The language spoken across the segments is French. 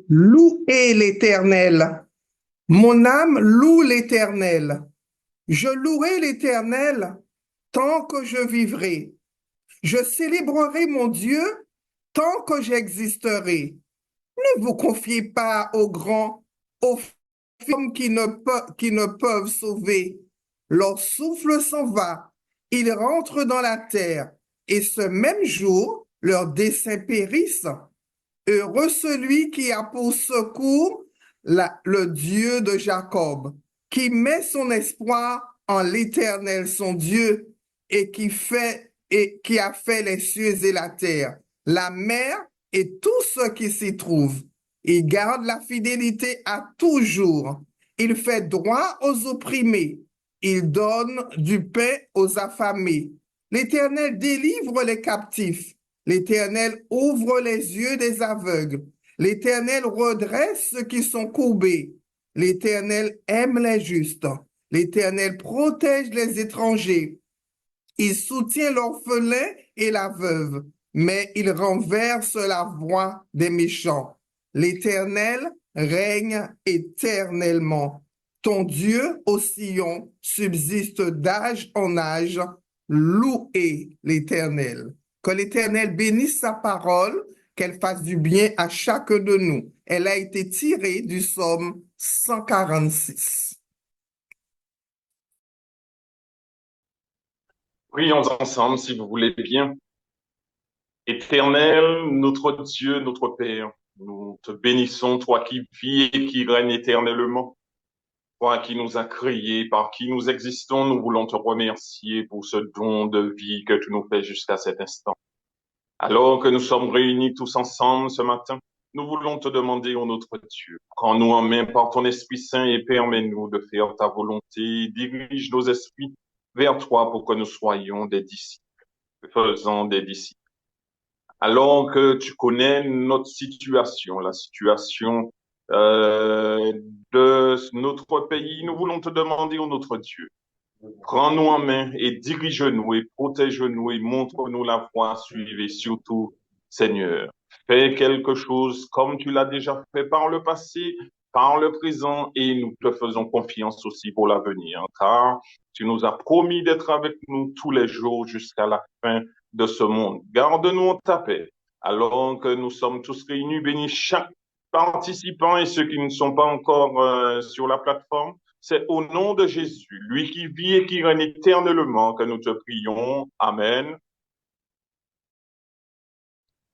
Louez l'Éternel. Mon âme loue l'Éternel. Je louerai l'Éternel tant que je vivrai. Je célébrerai mon Dieu tant que j'existerai. Ne vous confiez pas aux grands, aux hommes qui ne peuvent sauver. Leur souffle s'en va. Ils rentrent dans la terre. Et ce même jour, leurs desseins périssent. Heureux celui qui a pour secours le Dieu de Jacob, qui met son espoir en l'Éternel, son Dieu, et qui a fait les cieux et la terre, la mer et tout ce qui s'y trouve. Il garde la fidélité à toujours. Il fait droit aux opprimés. Il donne du pain aux affamés. L'Éternel délivre les captifs. L'Éternel ouvre les yeux des aveugles. L'Éternel redresse ceux qui sont courbés. L'Éternel aime les justes. L'Éternel protège les étrangers. Il soutient l'orphelin et la veuve, mais il renverse la voix des méchants. L'Éternel règne éternellement. Ton Dieu, ô Sion, subsiste d'âge en âge. Louez l'Éternel. Que l'Éternel bénisse sa parole, qu'elle fasse du bien à chacun de nous. Elle a été tirée du psaume 146. Prions ensemble, si vous voulez bien. Éternel, notre Dieu, notre Père, nous te bénissons, toi qui vis et qui règnes éternellement, toi qui nous as créés, par qui nous existons, nous voulons te remercier pour ce don de vie que tu nous fais jusqu'à cet instant. Alors que nous sommes réunis tous ensemble ce matin, nous voulons te demander, ô notre Dieu, prends-nous en main par ton Esprit Saint et permets-nous de faire ta volonté, dirige nos esprits vers toi pour que nous soyons des disciples, faisant des disciples. Alors que tu connais notre situation, la situation euh, de notre pays, nous voulons te demander, ô notre Dieu, prends-nous en main et dirige-nous et protège-nous et montre-nous la voie à suivre et surtout, Seigneur, fais quelque chose comme tu l'as déjà fait par le passé, par le présent et nous te faisons confiance aussi pour l'avenir, car tu nous as promis d'être avec nous tous les jours jusqu'à la fin de ce monde. Garde-nous en ta paix, alors que nous sommes tous réunis, bénis chaque participant et ceux qui ne sont pas encore sur la plateforme. C'est au nom de Jésus, lui qui vit et qui règne éternellement, que nous te prions. Amen.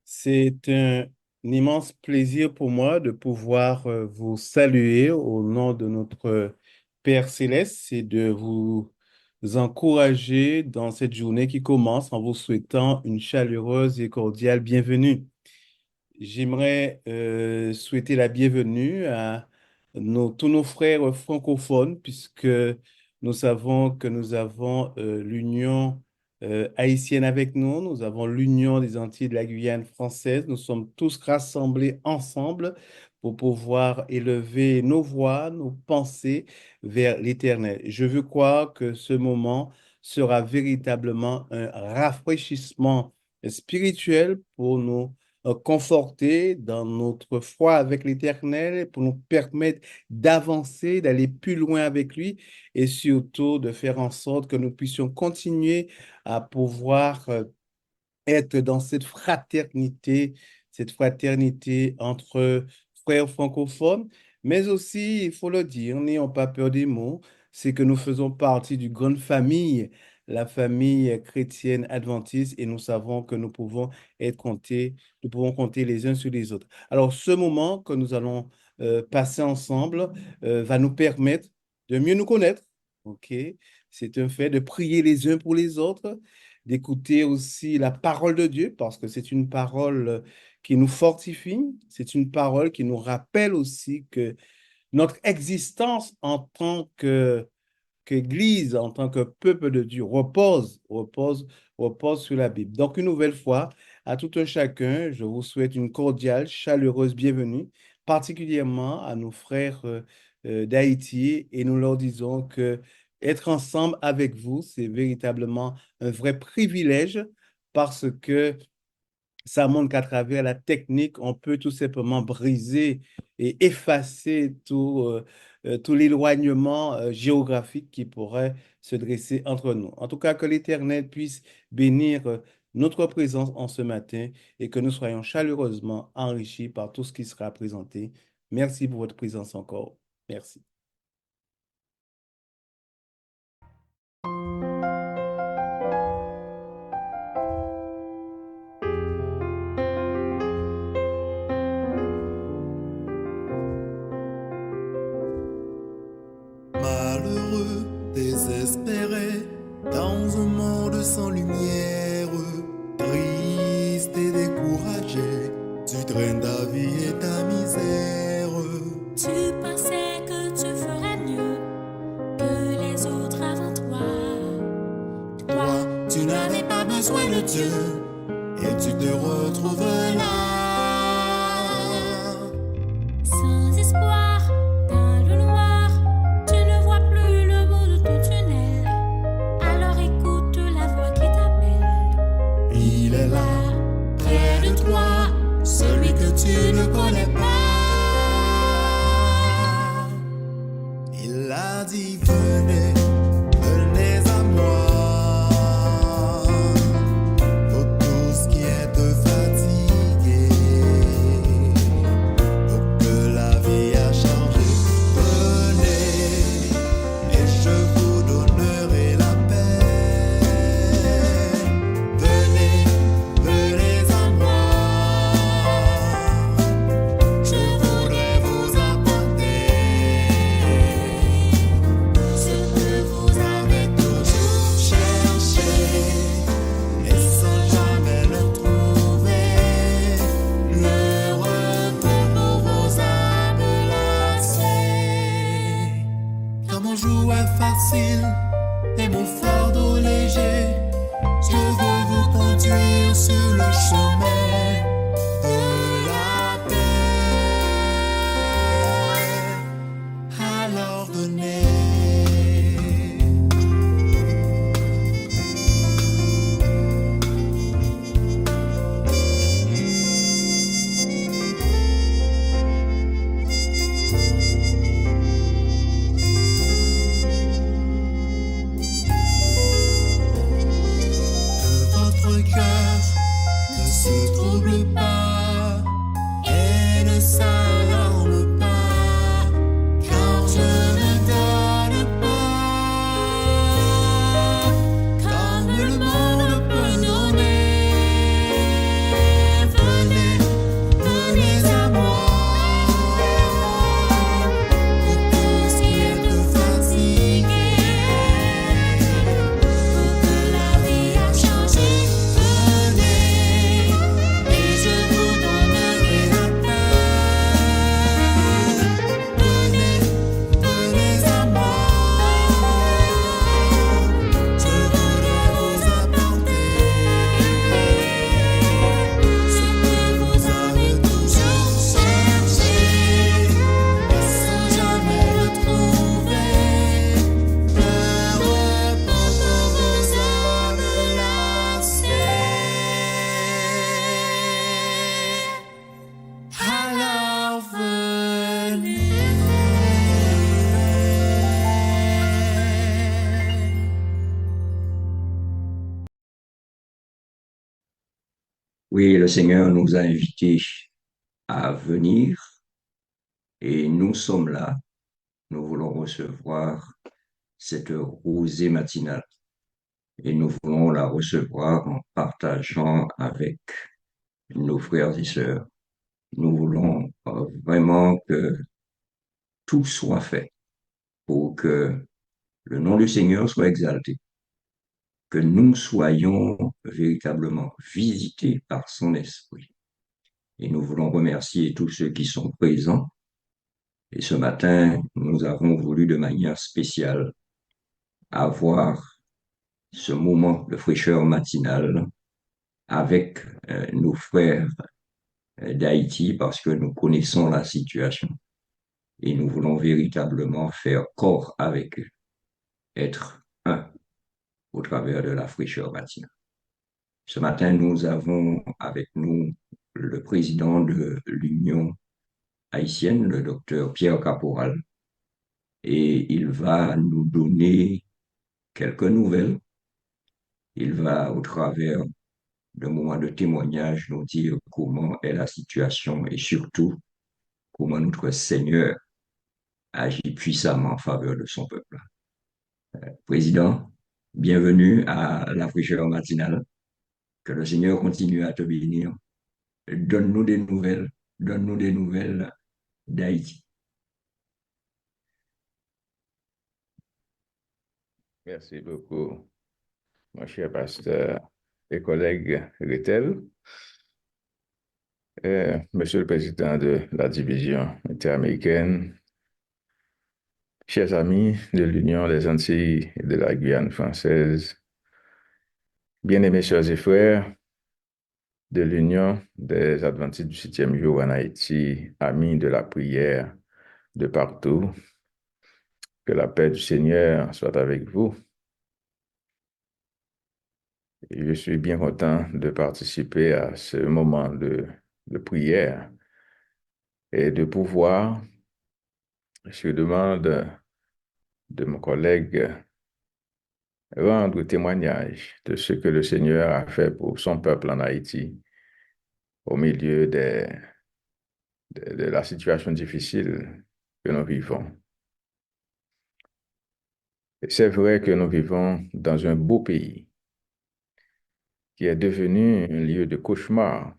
C'est un immense plaisir pour moi de pouvoir vous saluer au nom de notre Père céleste et de vous encourager dans cette journée qui commence en vous souhaitant une chaleureuse et cordiale bienvenue. J'aimerais souhaiter la bienvenue à tous nos frères francophones, puisque nous savons que nous avons l'Union haïtienne avec nous, nous avons l'Union des Antilles de la Guyane française, nous sommes tous rassemblés ensemble pour pouvoir élever nos voix, nos pensées vers l'Éternel. Je veux croire que ce moment sera véritablement un rafraîchissement spirituel pour nous conforter dans notre foi avec l'Éternel pour nous permettre d'avancer, d'aller plus loin avec lui et surtout de faire en sorte que nous puissions continuer à pouvoir être dans cette fraternité entre frères francophones, mais aussi, il faut le dire, n'ayons pas peur des mots, c'est que nous faisons partie d'une grande famille, la famille chrétienne adventiste, et nous savons que nous pouvons compter les uns sur les autres. Alors, ce moment que nous allons passer ensemble va nous permettre de mieux nous connaître, ok? C'est un fait de prier les uns pour les autres, d'écouter aussi la parole de Dieu, parce que c'est une parole qui nous fortifie, c'est une parole qui nous rappelle aussi que notre existence en tant qu'Église, en tant que peuple de Dieu, repose sur la Bible. Donc, une nouvelle fois, à tout un chacun, je vous souhaite une cordiale, chaleureuse bienvenue, particulièrement à nos frères d'Haïti, et nous leur disons que être ensemble avec vous, c'est véritablement un vrai privilège parce que ça montre qu'à travers la technique, on peut tout simplement briser et effacer tout l'éloignement géographique qui pourrait se dresser entre nous. En tout cas, que l'Éternel puisse bénir notre présence en ce matin et que nous soyons chaleureusement enrichis par tout ce qui sera présenté. Merci pour votre présence encore. Merci. Malheureux, désespéré, dans un monde sans lumière, triste et découragé, tu traînes ta vie et ta misère. Tu pensais que tu ferais mieux que les autres avant toi. Toi, tu n'avais pas besoin de Dieu et tu te retrouves là. Sans espoir, dans le noir, tu ne vois plus le bout de ton tunnel. Alors écoute la voix qui t'appelle. Il est là, près de toi, celui que tu ne connais pas. Il a dit venez, venez à moi, vous tous qui êtes fatigués, pour que la vie a changé. Venez, et je vous donnerai la paix. Venez, venez à moi, je voudrais vous apporter ce que vous avez toujours cherché, et sans jamais le trouver, le repos pour vos âmes lassées. Car mon jouet facile et mon fardeau léger, je veux vous conduire sur le chemin de la paix. Alors venez. Que votre cœur ne se trouble pas et ne s'alarme pas, car je ne donne pas comme le monde peut donner. Venez, venez à moi, vous tous qui êtes fatigués, pour que la vie a changé. Venez, et je vous donnerai la paix. Venez, venez à moi, je voudrais vous apporter ce que vous avez toujours cherché, et sans jamais le trouver, le repos pour vos âmes lassées. Alors venez. Oui, le Seigneur nous a invités à venir et nous sommes là. Nous voulons recevoir cette rosée matinale et nous voulons la recevoir en partageant avec nos frères et sœurs. Nous voulons vraiment que tout soit fait pour que le nom du Seigneur soit exalté, que nous soyons véritablement visités par son esprit. Et nous voulons remercier tous ceux qui sont présents. Et ce matin, nous avons voulu de manière spéciale avoir ce moment de fraîcheur matinale avec nos frères d'Haïti parce que nous connaissons la situation et nous voulons véritablement faire corps avec eux, être un au travers de la fraîcheur matinale. Ce matin, nous avons avec nous le président de l'Union haïtienne, le docteur Pierre Caporal, et il va nous donner quelques nouvelles. Il va, au travers d'un moment de témoignage, nous dire comment est la situation et surtout comment notre Seigneur agit puissamment en faveur de son peuple. Président, bienvenue à la fraîcheur matinale. Que le Seigneur continue à te bénir. Donne-nous des nouvelles. Donne-nous des nouvelles d'Haïti. Merci beaucoup, mon cher pasteur et collègue Ritel. Monsieur le Président de la division interaméricaine, chers amis de l'Union des Antilles et de la Guyane française, bien-aimés sœurs et frères de l'Union des Adventistes du 7e jour en Haïti, amis de la prière de partout, que la paix du Seigneur soit avec vous. Et je suis bien content de participer à ce moment de prière et de pouvoir, je demande de mon collègue, rendre témoignage de ce que le Seigneur a fait pour son peuple en Haïti au milieu de la situation difficile que nous vivons. Et c'est vrai que nous vivons dans un beau pays qui est devenu un lieu de cauchemar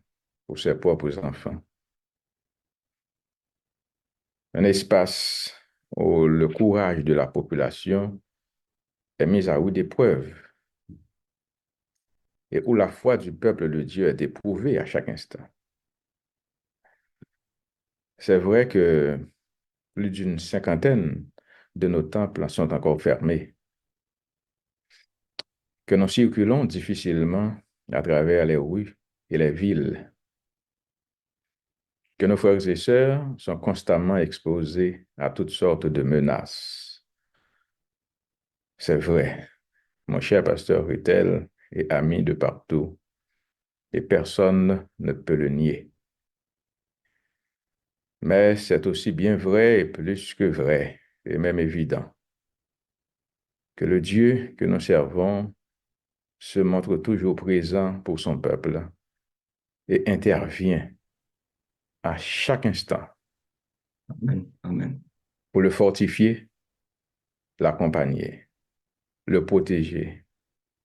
pour ses propres enfants. Un espace où le courage de la population est mis à rude épreuve et où la foi du peuple de Dieu est éprouvée à chaque instant. C'est vrai que plus d'une cinquantaine de nos temples sont encore fermés, que nous circulons difficilement à travers les rues et les villes, que nos frères et sœurs sont constamment exposés à toutes sortes de menaces. C'est vrai, mon cher pasteur Ritel et ami de partout, et personne ne peut le nier. Mais c'est aussi bien vrai et plus que vrai, et même évident, que le Dieu que nous servons se montre toujours présent pour son peuple et intervient à chaque instant Amen. Amen. pour le fortifier, l'accompagner, le protéger,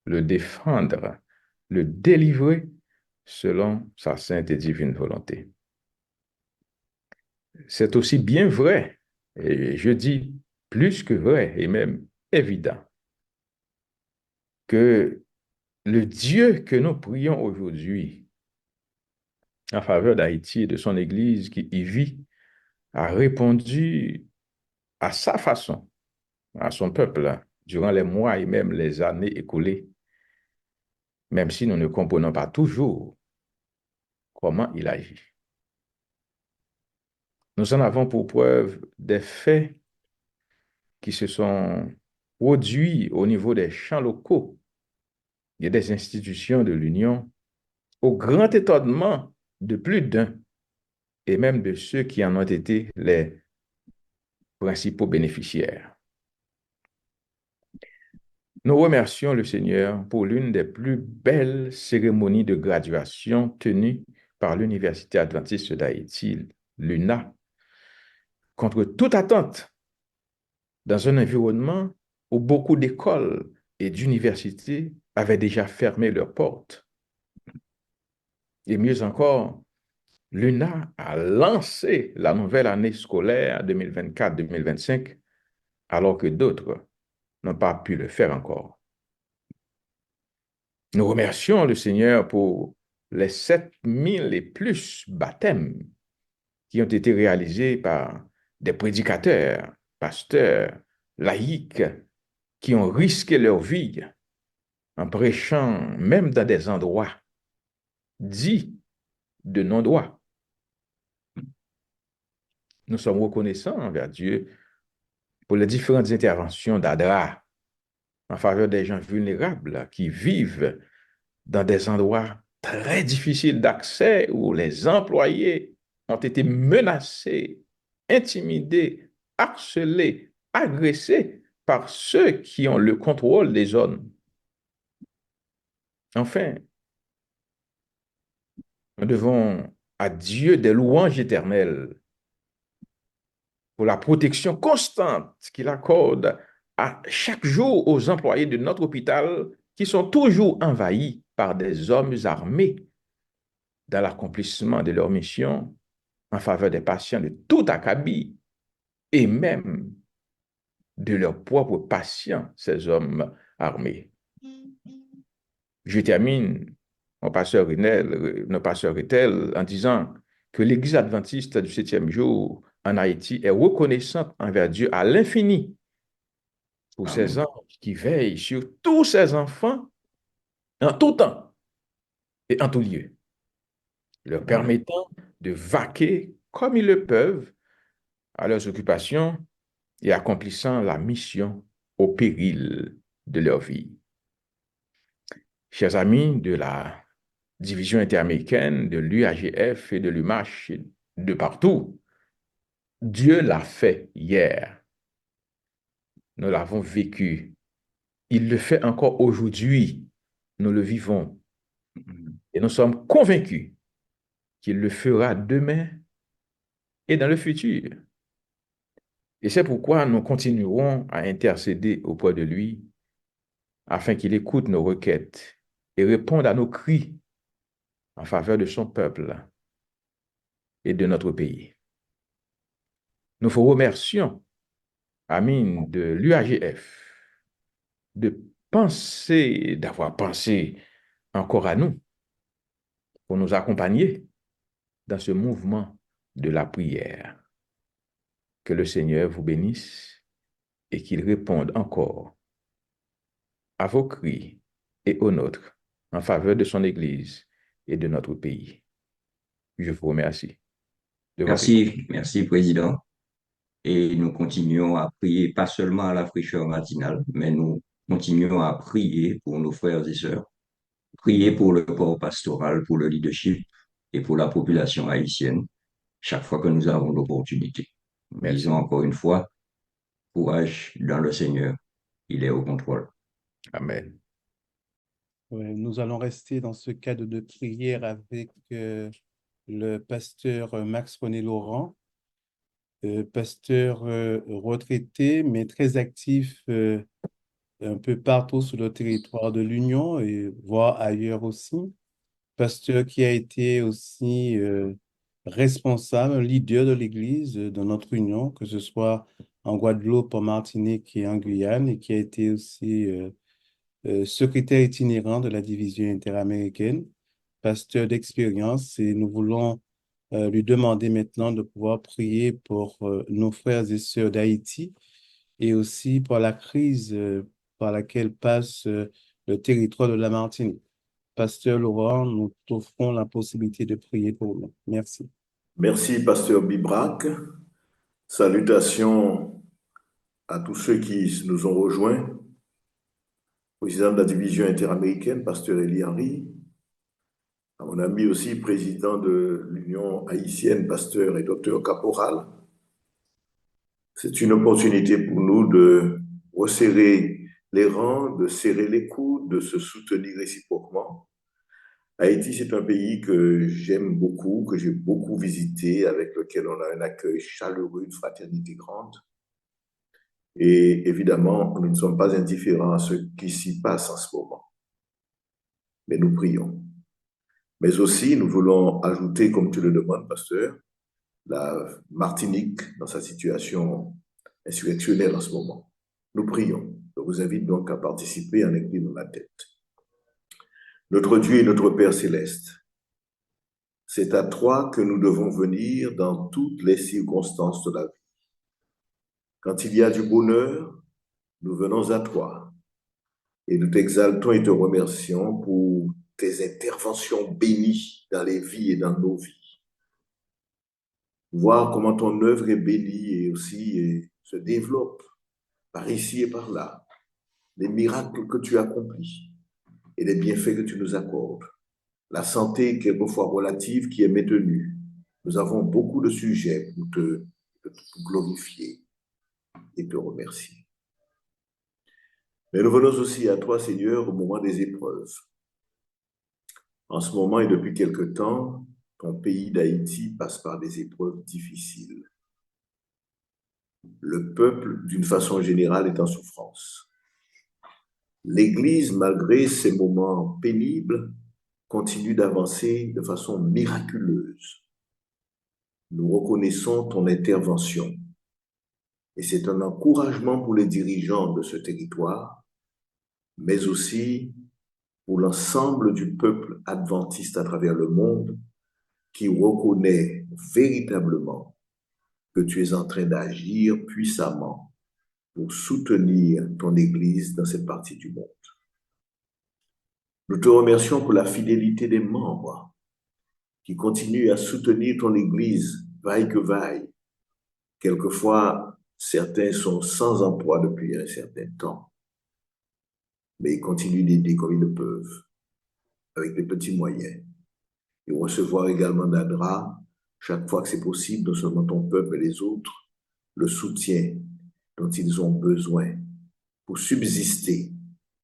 le défendre, le délivrer selon sa sainte et divine volonté. C'est aussi bien vrai, et je dis plus que vrai et même évident, que le Dieu que nous prions aujourd'hui en faveur d'Haïti et de son Église qui y vit a répondu à sa façon à son peuple durant les mois et même les années écoulées, même si nous ne comprenons pas toujours comment il agit. Nous en avons pour preuve des faits qui se sont produits au niveau des champs locaux et des institutions de l'Union, au grand étonnement de plus d'un, et même de ceux qui en ont été les principaux bénéficiaires. Nous remercions le Seigneur pour l'une des plus belles cérémonies de graduation tenues par l'Université adventiste d'Haïti, l'UNA, contre toute attente, dans un environnement où beaucoup d'écoles et d'universités avaient déjà fermé leurs portes. Et mieux encore, l'UNA a lancé la nouvelle année scolaire 2024-2025, alors que d'autres n'ont pas pu le faire encore. Nous remercions le Seigneur pour les 7000 et plus baptêmes qui ont été réalisés par des prédicateurs, pasteurs, laïcs, qui ont risqué leur vie en prêchant même dans des endroits dits de non-droit. Nous sommes reconnaissants envers Dieu pour les différentes interventions d'ADRA en faveur des gens vulnérables qui vivent dans des endroits très difficiles d'accès où les employés ont été menacés, intimidés, harcelés, agressés par ceux qui ont le contrôle des zones. Enfin, nous devons à Dieu des louanges éternelles pour la protection constante qu'il accorde à chaque jour aux employés de notre hôpital qui sont toujours envahis par des hommes armés dans l'accomplissement de leur mission en faveur des patients de tout acabit et même de leurs propres patients, ces hommes armés. Je termine, mon pasteur Rinel, notre pasteur Ritel, en disant que l'Église adventiste du 7e jour en Haïti est reconnaissante envers Dieu à l'infini pour ses Amen. anges qui veillent sur tous ses enfants en tout temps et en tout lieu, leur permettant de vaquer comme ils le peuvent à leurs occupations et accomplissant la mission au péril de leur vie. Chers amis de la division interaméricaine, de l'UAGF et de l'UMACH, de partout, Dieu l'a fait hier. Nous l'avons vécu. Il le fait encore aujourd'hui. Nous le vivons. Et nous sommes convaincus qu'il le fera demain et dans le futur. Et c'est pourquoi nous continuerons à intercéder auprès de lui afin qu'il écoute nos requêtes et réponde à nos cris en faveur de son peuple et de notre pays. Nous vous remercions, amis de l'UAGF, d'avoir pensé encore à nous pour nous accompagner dans ce mouvement de la prière. Que le Seigneur vous bénisse et qu'il réponde encore à vos cris et aux nôtres en faveur de son Église et de notre pays. Je vous remercie. Merci, Président. Et nous continuons à prier, pas seulement à la fraîcheur matinale, mais nous continuons à prier pour nos frères et sœurs, prier pour le corps pastoral, pour le leadership et pour la population haïtienne, chaque fois que nous avons l'opportunité. Nous disons encore une fois, courage dans le Seigneur, il est au contrôle. Amen. Nous allons rester dans ce cadre de prière avec le pasteur Max René Laurent, pasteur retraité, mais très actif un peu partout sur le territoire de l'Union et voire ailleurs aussi. Pasteur qui a été aussi responsable, leader de l'Église dans notre Union, que ce soit en Guadeloupe, en Martinique et en Guyane, et qui a été aussi secrétaire itinérant de la division interaméricaine, pasteur d'expérience, et nous voulons lui demander maintenant de pouvoir prier pour nos frères et sœurs d'Haïti et aussi pour la crise par laquelle passe le territoire de la Martinique. Pasteur Laurent, nous t'offrons la possibilité de prier pour nous. Merci. Merci, pasteur Bibrac. Salutations à tous ceux qui nous ont rejoints. Président de la division interaméricaine, pasteur Eli Henry. À mon ami aussi, président de l'Union haïtienne, pasteur et docteur Caporal. C'est une opportunité pour nous de resserrer les rangs, de serrer les coudes, de se soutenir réciproquement. Haïti, c'est un pays que j'aime beaucoup, que j'ai beaucoup visité, avec lequel on a un accueil chaleureux, une fraternité grande. Et évidemment, nous ne sommes pas indifférents à ce qui s'y passe en ce moment. Mais nous prions. Mais aussi, nous voulons ajouter, comme tu le demandes, pasteur, la Martinique dans sa situation insurrectionnelle en ce moment. Nous prions. Je vous invite donc à participer en inclinant la tête. Notre Dieu et notre Père céleste, c'est à toi que nous devons venir dans toutes les circonstances de la vie. Quand il y a du bonheur, nous venons à toi et nous t'exaltons et te remercions pour tes interventions bénies dans les vies et dans nos vies. Voir comment ton œuvre est bénie et aussi se développe par ici et par là, les miracles que tu accomplis. et les bienfaits que tu nous accordes. La santé, quelquefois relative, qui est maintenue. Nous avons beaucoup de sujets pour te glorifier et te remercier. Mais nous venons aussi à toi, Seigneur, au moment des épreuves. En ce moment et depuis quelque temps, ton pays d'Haïti passe par des épreuves difficiles. Le peuple, d'une façon générale, est en souffrance. L'Église, malgré ces moments pénibles, continue d'avancer de façon miraculeuse. Nous reconnaissons ton intervention et c'est un encouragement pour les dirigeants de ce territoire, mais aussi pour l'ensemble du peuple adventiste à travers le monde qui reconnaît véritablement que tu es en train d'agir puissamment pour soutenir ton Église dans cette partie du monde. Nous te remercions pour la fidélité des membres qui continuent à soutenir ton Église, vaille que vaille. Quelquefois, certains sont sans emploi depuis un certain temps, mais ils continuent d'aider comme ils le peuvent, avec des petits moyens. Et recevoir également d'Adra, chaque fois que c'est possible, non seulement ton peuple et les autres, le soutien dont ils ont besoin pour subsister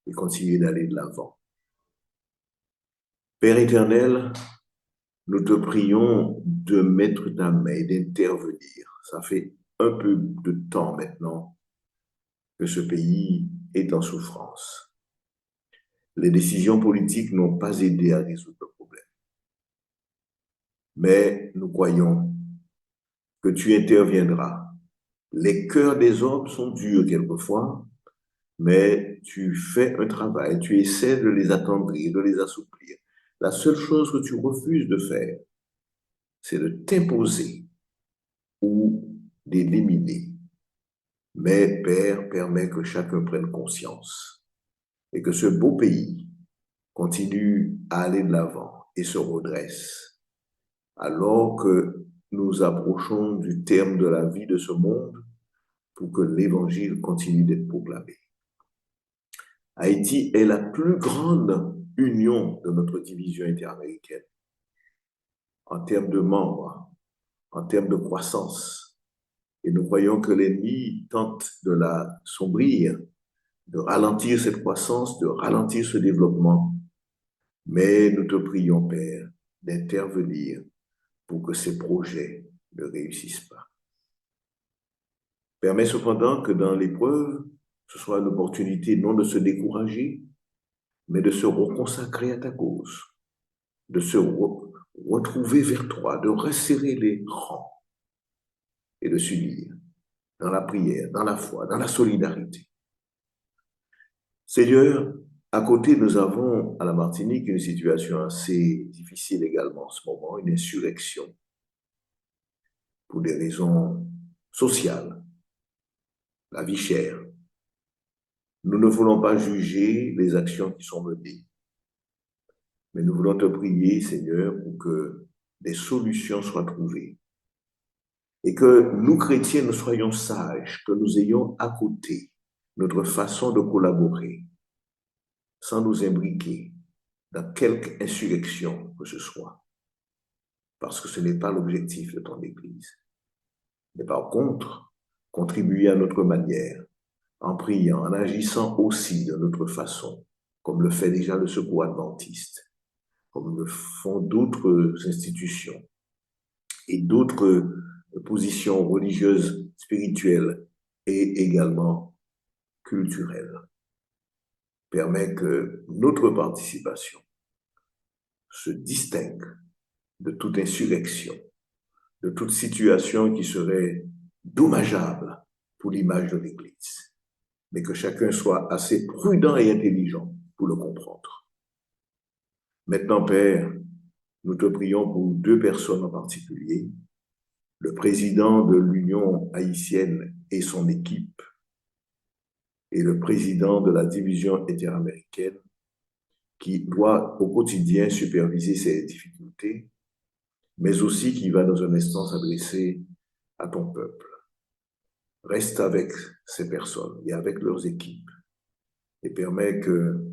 et continuer d'aller de l'avant. Père éternel, nous te prions de mettre ta main et d'intervenir. Ça fait un peu de temps maintenant que ce pays est en souffrance. Les décisions politiques n'ont pas aidé à résoudre le problème. Mais nous croyons que tu interviendras. Les cœurs des hommes sont durs quelquefois, mais tu fais un travail, tu essaies de les attendrir, de les assouplir. La seule chose que tu refuses de faire, c'est de t'imposer ou d'éliminer. Mais Père, permet que chacun prenne conscience et que ce beau pays continue à aller de l'avant et se redresse. Alors que nous approchons du terme de la vie de ce monde pour que l'Évangile continue d'être proclamé. Haïti est la plus grande union de notre division interaméricaine en termes de membres, en termes de croissance. Et nous croyons que l'ennemi tente de la sombrir, de ralentir cette croissance, de ralentir ce développement. Mais nous te prions, Père, d'intervenir pour que ces projets ne réussissent pas. Permets cependant que dans l'épreuve, ce soit une opportunité non de se décourager, mais de se reconsacrer à ta cause, de se retrouver vers toi, de resserrer les rangs et de s'unir dans la prière, dans la foi, dans la solidarité. Seigneur, à côté, nous avons à la Martinique une situation assez difficile également en ce moment, une insurrection pour des raisons sociales, la vie chère. Nous ne voulons pas juger les actions qui sont menées, mais nous voulons te prier, Seigneur, pour que des solutions soient trouvées et que nous, chrétiens, nous soyons sages, que nous ayons à côté notre façon de collaborer sans nous imbriquer dans quelque insurrection que ce soit, parce que ce n'est pas l'objectif de ton Église. Mais par contre, contribuer à notre manière, en priant, en agissant aussi de notre façon, comme le fait déjà le Secours adventiste, comme le font d'autres institutions et d'autres positions religieuses, spirituelles et également culturelles, permet que notre participation se distingue de toute insurrection, de toute situation qui serait dommageable pour l'image de l'Église, mais que chacun soit assez prudent et intelligent pour le comprendre. Maintenant, Père, nous te prions pour deux personnes en particulier, le président de l'Union haïtienne et son équipe, et le président de la division interaméricaine, qui doit au quotidien superviser ces difficultés, mais aussi qui va dans un instant s'adresser à ton peuple. Reste avec ces personnes et avec leurs équipes et permet que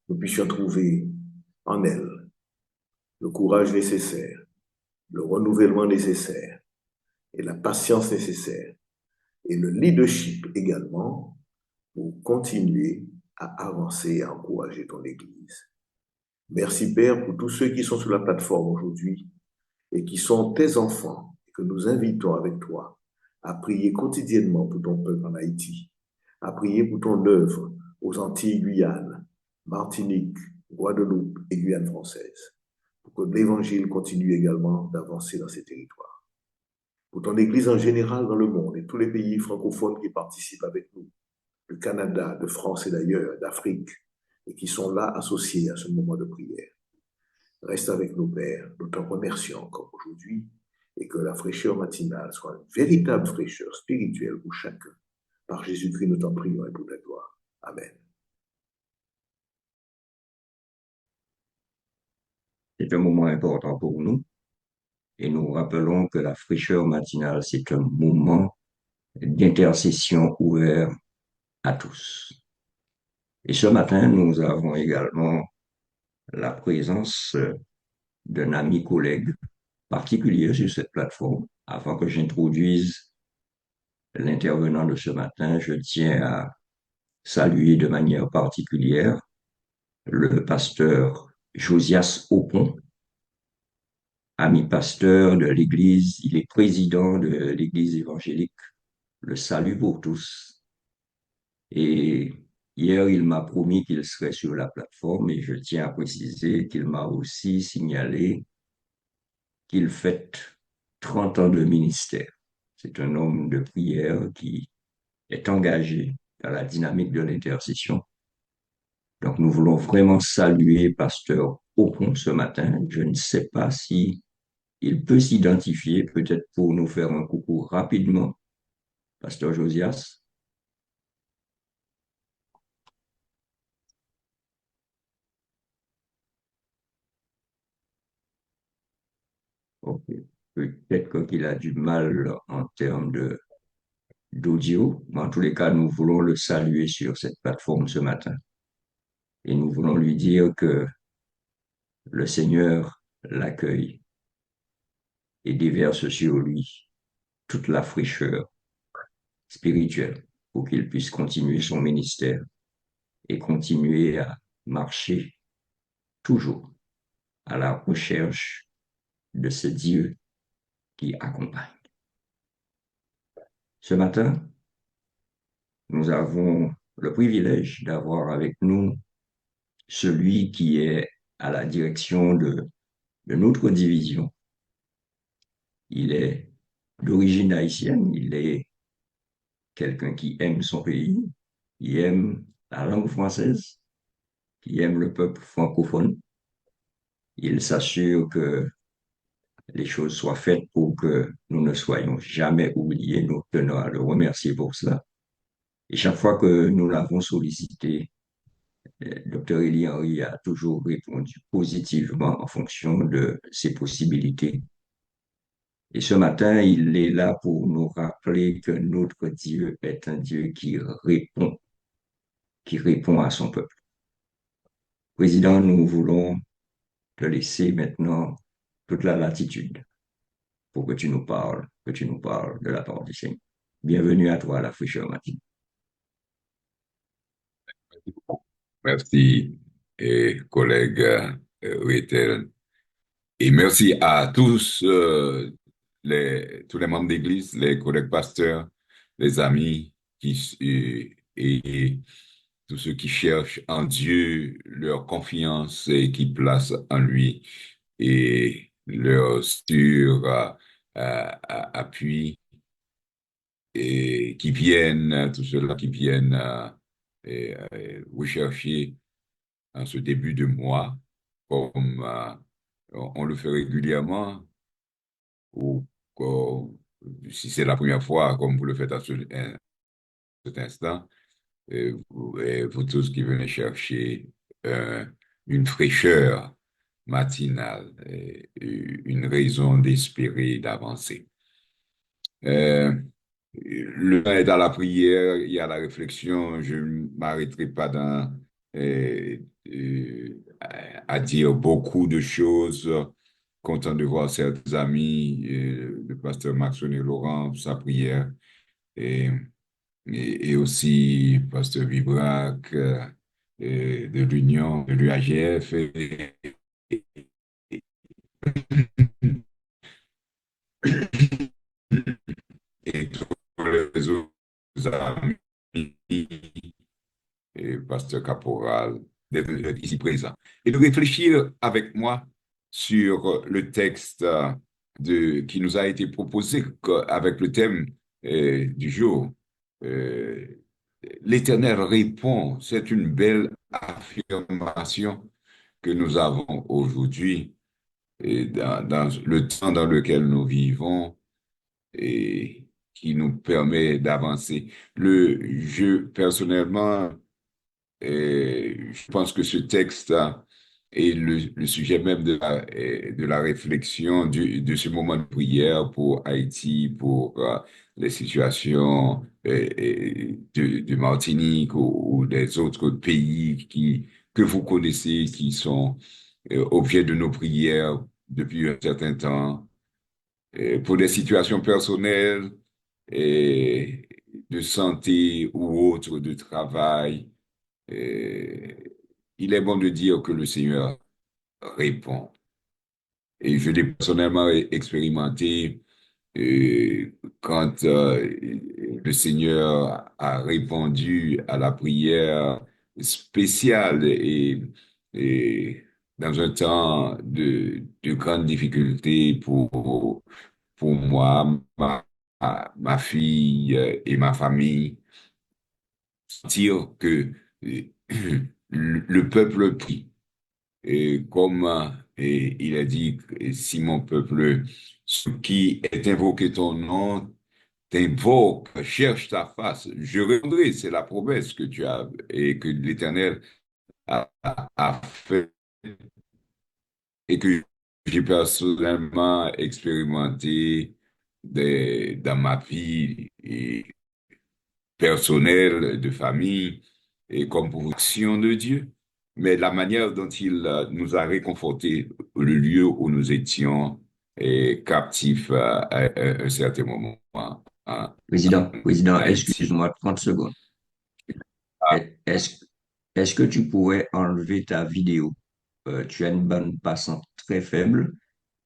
nous puissions trouver en elle le courage nécessaire, le renouvellement nécessaire et la patience nécessaire et le leadership également pour continuer à avancer et à encourager ton Église. Merci Père pour tous ceux qui sont sur la plateforme aujourd'hui et qui sont tes enfants et que nous invitons avec toi à prier quotidiennement pour ton peuple en Haïti, à prier pour ton œuvre aux Antilles, Guyane, Martinique, Guadeloupe et Guyane française, pour que l'Évangile continue également d'avancer dans ces territoires. Pour ton Église en général dans le monde et tous les pays francophones qui participent avec nous, du Canada, de France et d'ailleurs, d'Afrique, et qui sont là associés à ce moment de prière. Reste avec nous, Père, nous te remercions encore aujourd'hui et que la fraîcheur matinale soit une véritable fraîcheur spirituelle pour chacun. Par Jésus-Christ, nous t'en prions et pour ta gloire. Amen. C'est un moment important pour nous et nous rappelons que la fraîcheur matinale, c'est un moment d'intercession ouvert à tous. Et ce matin, nous avons également la présence d'un ami collègue particulier sur cette plateforme. Avant que j'introduise l'intervenant de ce matin, je tiens à saluer de manière particulière le pasteur Josias Aupon, ami pasteur de l'Église. Il est président de l'Église évangélique Le Salut pour tous. Et hier, il m'a promis qu'il serait sur la plateforme et je tiens à préciser qu'il m'a aussi signalé qu'il fête 30 ans de ministère. C'est un homme de prière qui est engagé dans la dynamique de l'intercession. Donc, nous voulons vraiment saluer Pasteur Aupon ce matin. Je ne sais pas si il peut s'identifier, peut-être pour nous faire un coucou rapidement. Pasteur Josias. Ok. Peut-être qu'il a du mal en termes d'audio, mais en tous les cas, nous voulons le saluer sur cette plateforme ce matin. Et nous voulons lui dire que le Seigneur l'accueille et déverse sur lui toute la fraîcheur spirituelle pour qu'il puisse continuer son ministère et continuer à marcher toujours à la recherche de ce Dieu qui accompagne. Ce matin, nous avons le privilège d'avoir avec nous celui qui est à la direction de notre division. Il est d'origine haïtienne, il est quelqu'un qui aime son pays, qui aime la langue française, qui aime le peuple francophone. Il s'assure que les choses soient faites pour que nous ne soyons jamais oubliés. Nous tenons à le remercier pour cela. Et chaque fois que nous l'avons sollicité, Dr. Elie Henry a toujours répondu positivement en fonction de ses possibilités. Et ce matin, il est là pour nous rappeler que notre Dieu est un Dieu qui répond à son peuple. Président, nous voulons te laisser maintenant toute la latitude pour que tu nous parles de la part du Seigneur. Bienvenue à toi à la fraîcheur matinale. Merci, collègue Rethel. Et merci à tous, tous les membres d'église, les collègues pasteurs, les amis et tous ceux qui cherchent en Dieu leur confiance et qui placent en lui et leur appui et qui viennent, tous ceux-là qui viennent rechercher en ce début de mois, comme on le fait régulièrement, ou si c'est la première fois, comme vous le faites à cet instant, vous tous qui venez chercher une fraîcheur matinale, une raison d'espérer, d'avancer. Le temps est à la prière, il y a la réflexion, je ne m'arrêterai pas dans à dire beaucoup de choses. Content de voir certains amis, le pasteur Maxon et Laurent, sa prière, et, et aussi pasteur Vibrac, de l'Union, de l'UAGF, et- et tous les autres amis, et pasteur Caporal, d'être ici présent, et de réfléchir avec moi sur le texte qui nous a été proposé avec le thème du jour. Euh, L'Éternel répond. C'est une belle affirmation que nous avons aujourd'hui et dans le temps dans lequel nous vivons et qui nous permet d'avancer. Personnellement, je pense que ce texte est le sujet même de la réflexion de ce moment de prière pour Haïti, pour les situations de Martinique ou des autres pays que vous connaissez, qui sont objets de nos prières depuis un certain temps, pour des situations personnelles et de santé ou autres, de travail. Euh, il est bon de dire que le Seigneur répond. Et je l'ai personnellement expérimenté quand le Seigneur a répondu à la prière spéciale et dans un temps de grande difficulté pour moi, ma fille et ma famille, dire que le peuple prie. Et comme il a dit, si mon peuple, ce qui est invoqué ton nom, t'invoque, cherche ta face, je répondrai. C'est la promesse que tu as et que l'Éternel a fait et que j'ai personnellement expérimenté dans ma vie personnelle, de famille, et comme pour l'action de Dieu, mais la manière dont il nous a réconfortés, le lieu où nous étions captifs à un certain moment. Président, Haïti. excuse-moi 30 secondes. Ah, Est-ce, est-ce que tu pourrais enlever ta vidéo? Tu as une bande passante très faible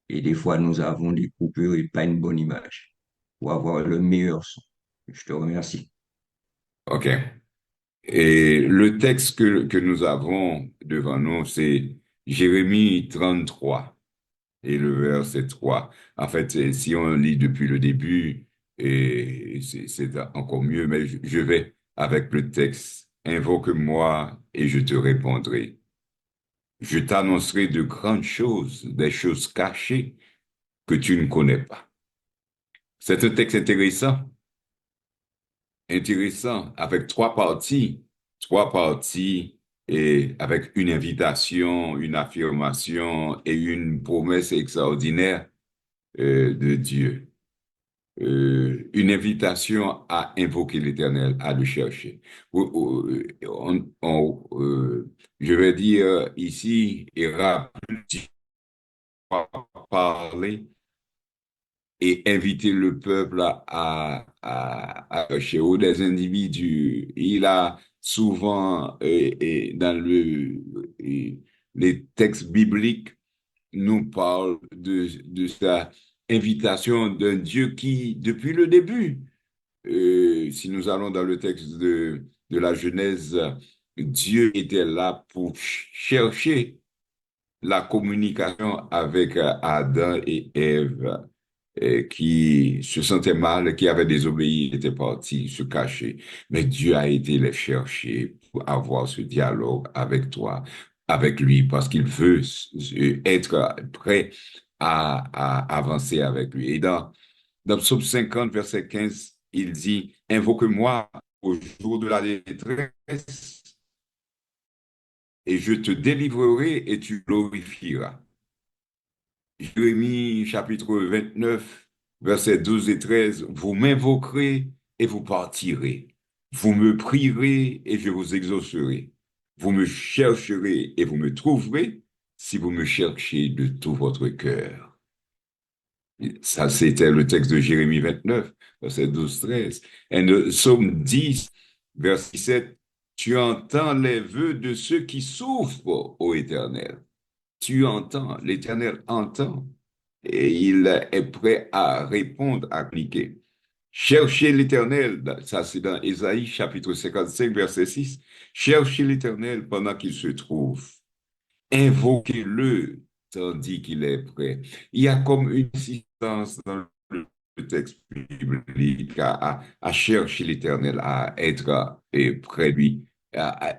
et des fois nous avons des coupures et pas une bonne image pour avoir le meilleur son. Je te remercie. OK. Et le texte que nous avons devant nous, c'est Jérémie 33 et le verset 3. En fait, si on lit depuis le début, et c'est encore mieux, mais je vais avec le texte. Invoque-moi et je te répondrai. Je t'annoncerai de grandes choses, des choses cachées que tu ne connais pas. C'est un texte intéressant, avec trois parties et avec une invitation, une affirmation et une promesse extraordinaire de Dieu. Une invitation à invoquer l'Éternel, à le chercher. Je vais dire ici, et rappeler, parler et inviter le peuple à chercher ou des individus. Il a souvent, dans les textes bibliques, nous parle de sa invitation d'un Dieu qui, depuis le début, si nous allons dans le texte de la Genèse, Dieu était là pour chercher la communication avec Adam et Ève qui se sentaient mal, qui avaient désobéi, étaient partis se cacher. Mais Dieu a été les chercher pour avoir ce dialogue avec toi, avec lui, parce qu'il veut être prêt à avancer avec lui. Et dans Psaume 50, verset 15, il dit, invoque-moi au jour de la détresse et je te délivrerai et tu glorifieras. Jérémie chapitre 29, versets 12 et 13, vous m'invoquerez et vous partirez. Vous me prierez et je vous exaucerai. Vous me chercherez et vous me trouverez si vous me cherchez de tout votre cœur. Ça, c'était le texte de Jérémie 29, verset 12-13. Et le psaume 10, verset 7, tu entends les vœux de ceux qui souffrent, ô Éternel. Tu entends, l'Éternel entend, et il est prêt à répondre, à appliquer. Cherchez l'Éternel, ça c'est dans Ésaïe chapitre 55, verset 6. Cherchez l'Éternel pendant qu'il se trouve. Invoquez-le tandis qu'il est prêt. Il y a comme une insistance dans le texte biblique à chercher l'Éternel, à être près de lui.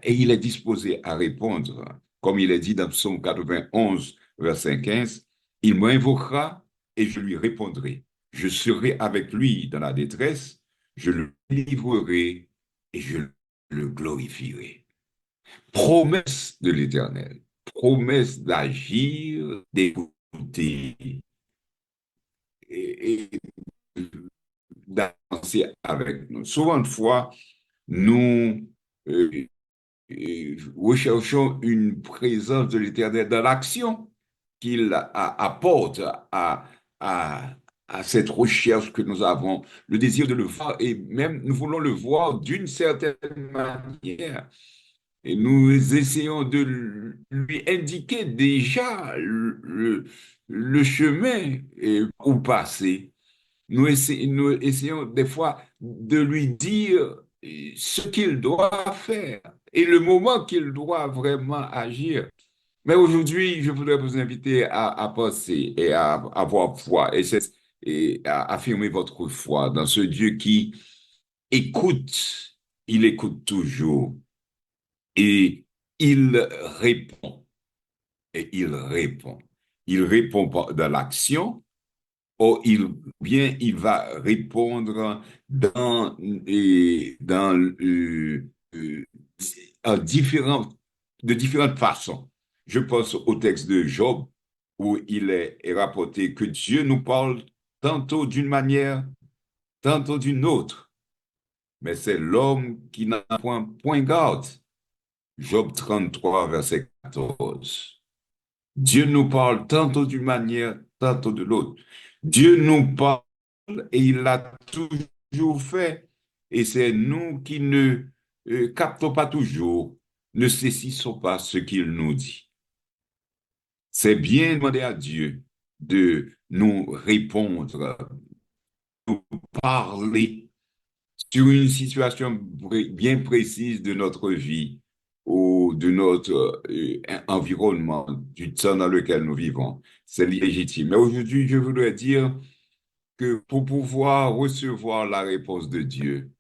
Et il est disposé à répondre. Comme il est dit dans Psaume 91, verset 15, il m'invoquera et je lui répondrai. Je serai avec lui dans la détresse, je le livrerai et je le glorifierai. Promesse de l'Éternel, promesse d'agir, d'écouter et d'avancer avec nous. Souvent de fois, nous recherchons une présence de l'Éternel dans l'action qu'il apporte à cette recherche que nous avons, le désir de le voir, et même nous voulons le voir d'une certaine manière. Et nous essayons de lui indiquer déjà le chemin où passer. Nous essayons des fois de lui dire ce qu'il doit faire et le moment qu'il doit vraiment agir. Mais aujourd'hui, je voudrais vous inviter à penser et à avoir foi et à affirmer votre foi dans ce Dieu qui écoute, il écoute toujours et il répond. Et il répond. Il répond dans l'action, ou bien il va répondre en de différentes façons. Je pense au texte de Job, où il est rapporté que Dieu nous parle tantôt d'une manière, tantôt d'une autre. Mais c'est l'homme qui n'a point garde. Job 33, verset 14. Dieu nous parle tantôt d'une manière, tantôt de l'autre. Dieu nous parle et il l'a toujours fait. Et c'est nous qui ne captons pas toujours, ne saisissons pas ce qu'il nous dit. C'est bien demander à Dieu de nous répondre, nous parler sur une situation bien précise de notre vie ou de notre environnement, du temps dans lequel nous vivons. C'est légitime. Mais aujourd'hui, je voudrais dire que pour pouvoir recevoir la réponse de Dieu,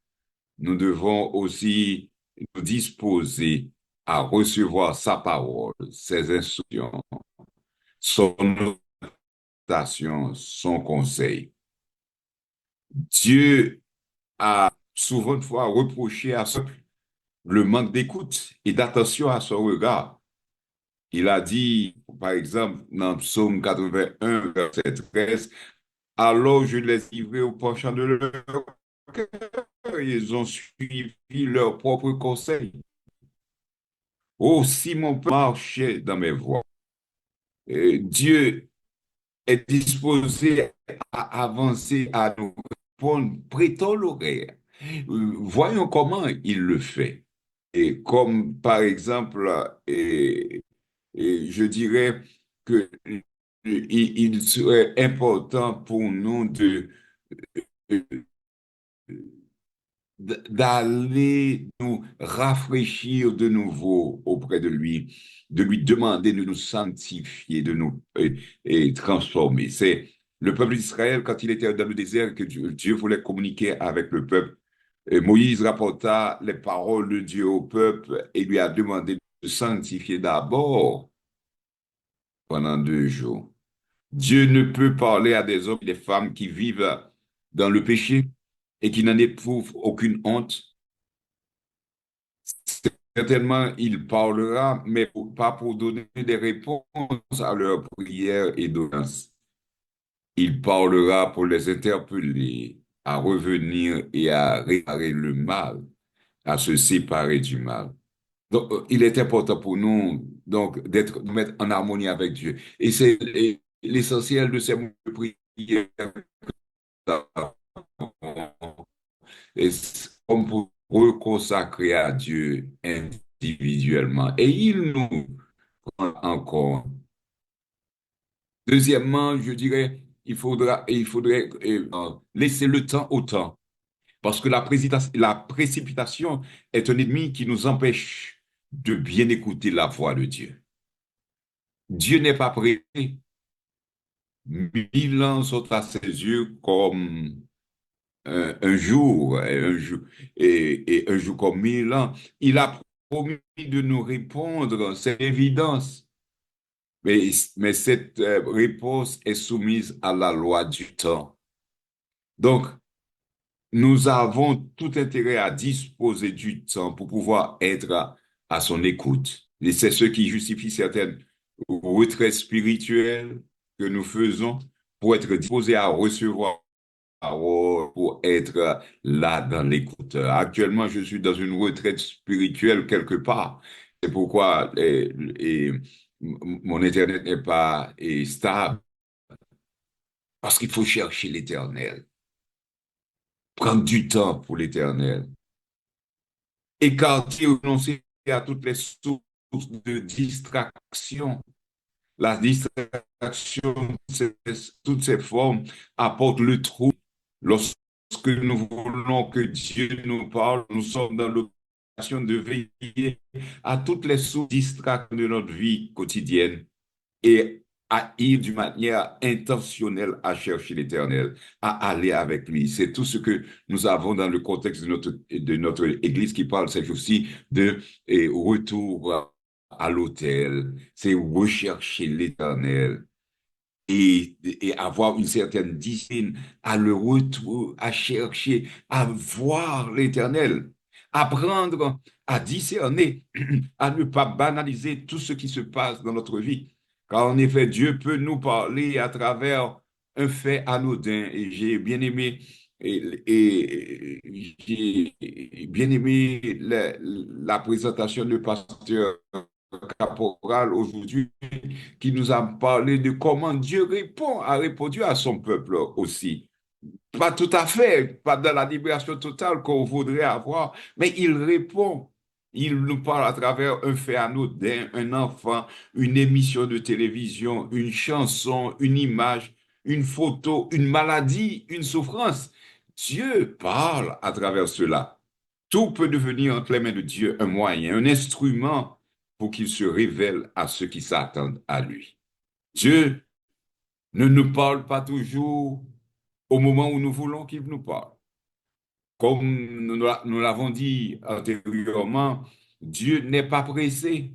nous devons aussi nous disposer à recevoir sa parole, ses instructions, son orientation, son conseil. Dieu a souvent de fois reproché à ce peuple le manque d'écoute et d'attention à son regard. Il a dit, par exemple, dans Psaume 81, verset 13, « Alors je les livrai au penchant de leur cœur, ils ont suivi leur propre conseil. Oh, si mon peuple marchait dans mes voies. » Dieu est disposé à avancer, à nous répondre, prêtons l'oreille. Voyons comment il le fait. Et comme par exemple, je dirais que il serait important pour nous d'aller nous rafraîchir de nouveau auprès de lui demander de nous sanctifier, de nous transformer. C'est le peuple d'Israël, quand il était dans le désert, que Dieu voulait communiquer avec le peuple. Moïse rapporta les paroles de Dieu au peuple et lui a demandé de se sanctifier d'abord pendant 2 jours. Dieu ne peut parler à des hommes et des femmes qui vivent dans le péché et qui n'en éprouvent aucune honte. Certainement, il parlera, mais pas pour donner des réponses à leurs prières et doléances. Il parlera pour les interpeller à revenir et à réparer le mal, à se séparer du mal. Donc, il est important pour nous donc de mettre en harmonie avec Dieu. Et c'est l'essentiel de ces moments de prière. Et comme pour reconsacrer à Dieu individuellement. Et il nous prend encore. Deuxièmement, je dirais, il faudrait laisser le temps au temps. Parce que la précipitation est un ennemi qui nous empêche de bien écouter la voix de Dieu. Dieu n'est pas prêt. 1000 ans sont à ses yeux comme un jour, et un jour comme 1000 ans. Il a promis de nous répondre, c'est évidence. Mais cette réponse est soumise à la loi du temps. Donc, nous avons tout intérêt à disposer du temps pour pouvoir être à son écoute. Et c'est ce qui justifie certaines retraites spirituelles que nous faisons pour être disposés à recevoir la parole, pour être là dans l'écoute. Actuellement, je suis dans une retraite spirituelle quelque part. C'est pourquoi mon Internet n'est pas stable, parce qu'il faut chercher l'Éternel, prendre du temps pour l'Éternel. Écarter, renoncer à toutes les sources de distraction. La distraction, toutes ces formes apportent le trouble. Lorsque nous voulons que Dieu nous parle, nous sommes dans l'obligation de veiller à toutes les sources de distraction de notre vie quotidienne et à ir d'une manière intentionnelle à chercher l'Éternel, à aller avec lui. C'est tout ce que nous avons dans le contexte de notre Église qui parle ces jours-ci de retour à l'autel. C'est rechercher l'Éternel et avoir une certaine discipline à le retour, à chercher, à voir l'Éternel, apprendre à discerner, à ne pas banaliser tout ce qui se passe dans notre vie. Car en effet, Dieu peut nous parler à travers un fait anodin. Et j'ai bien aimé, j'ai bien aimé la présentation du pasteur Caporal aujourd'hui, qui nous a parlé de comment Dieu a répondu à son peuple aussi. Pas tout à fait, pas dans la libération totale qu'on voudrait avoir, mais il répond. Il nous parle à travers un fait anodin, un enfant, une émission de télévision, une chanson, une image, une photo, une maladie, une souffrance. Dieu parle à travers cela. Tout peut devenir entre les mains de Dieu un moyen, un instrument pour qu'il se révèle à ceux qui s'attendent à lui. Dieu ne nous parle pas toujours au moment où nous voulons qu'il nous parle. Comme nous l'avons dit antérieurement, Dieu n'est pas pressé.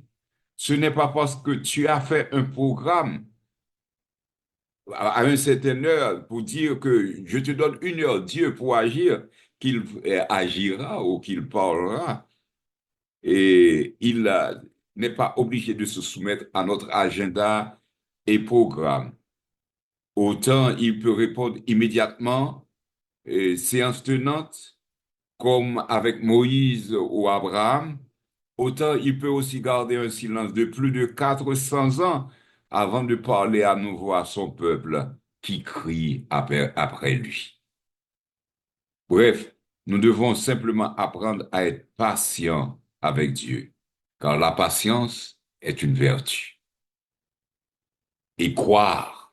Ce n'est pas parce que tu as fait un programme à une certaine heure pour dire que je te donne 1 heure, Dieu, pour agir, qu'il agira ou qu'il parlera. Et il n'est pas obligé de se soumettre à notre agenda et programme. Autant il peut répondre immédiatement, séance tenante, comme avec Moïse ou Abraham, autant il peut aussi garder un silence de plus de 400 ans avant de parler à nouveau à son peuple qui crie après lui. Bref, nous devons simplement apprendre à être patients avec Dieu, car la patience est une vertu. Et croire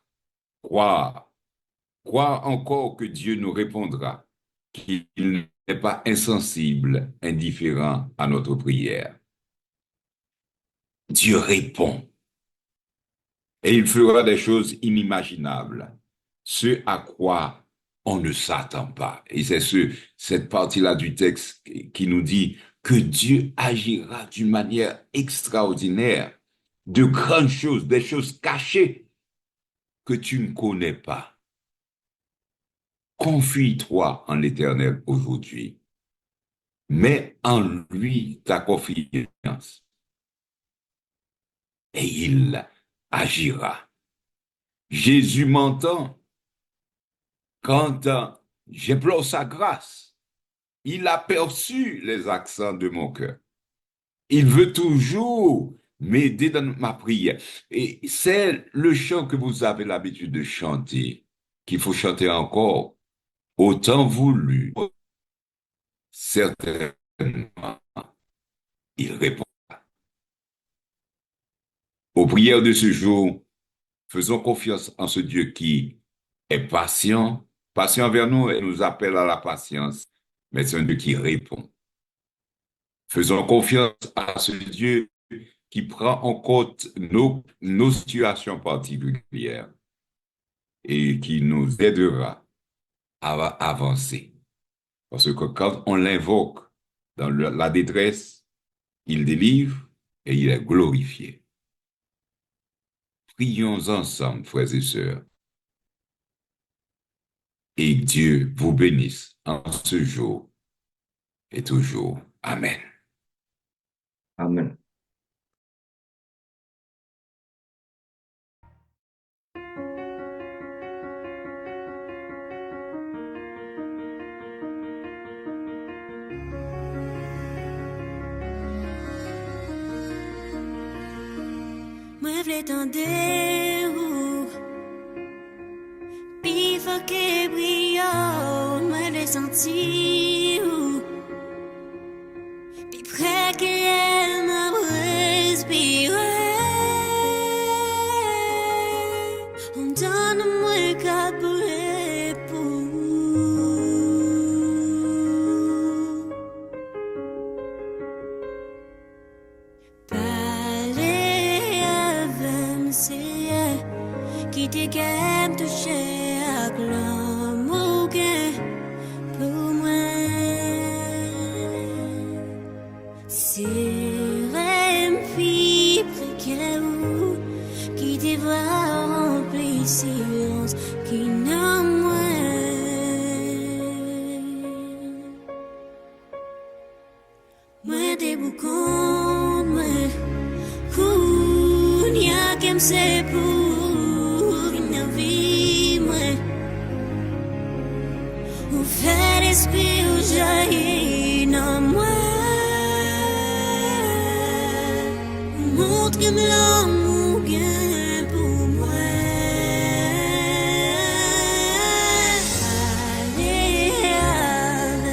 encore que Dieu nous répondra, qu'il n'est pas insensible, indifférent à notre prière. Dieu répond et il fera des choses inimaginables, ce à quoi on ne s'attend pas. Et c'est cette partie-là du texte qui nous dit que Dieu agira d'une manière extraordinaire, de grandes choses, des choses cachées que tu ne connais pas. Confie-toi en l'Éternel aujourd'hui. Mets en lui ta confiance et il agira. Jésus m'entend quand j'implore sa grâce. Il a perçu les accents de mon cœur. Il veut toujours m'aider dans ma prière. Et c'est le chant que vous avez l'habitude de chanter, qu'il faut chanter encore. Autant voulu, certainement, il répond. Aux prières de ce jour, faisons confiance en ce Dieu qui est patient, patient envers nous et nous appelle à la patience, mais c'est un Dieu qui répond. Faisons confiance à ce Dieu qui prend en compte nos situations particulières et qui nous aidera à avancer. Parce que quand on l'invoque dans la détresse, il délivre et il est glorifié. Prions ensemble, frères et sœurs. Et Dieu vous bénisse en ce jour et toujours. Amen. Amen. Moi v'lais tendre ou Pi faut que brillant moi les sentir ou Pi près qu'elle m'a respiré On donne-moi quatre pour Parler avec Seigneur qui te gagne toucher à l'amour pour moi. C'est une fille précaire qui te voit remplir silence qui n'a moins. Moi des boucons, moi Kounia kem se pour une vie moi Ou fait l'esprit ou jaillit dans moi Montre que l'amour gain pour moi Allez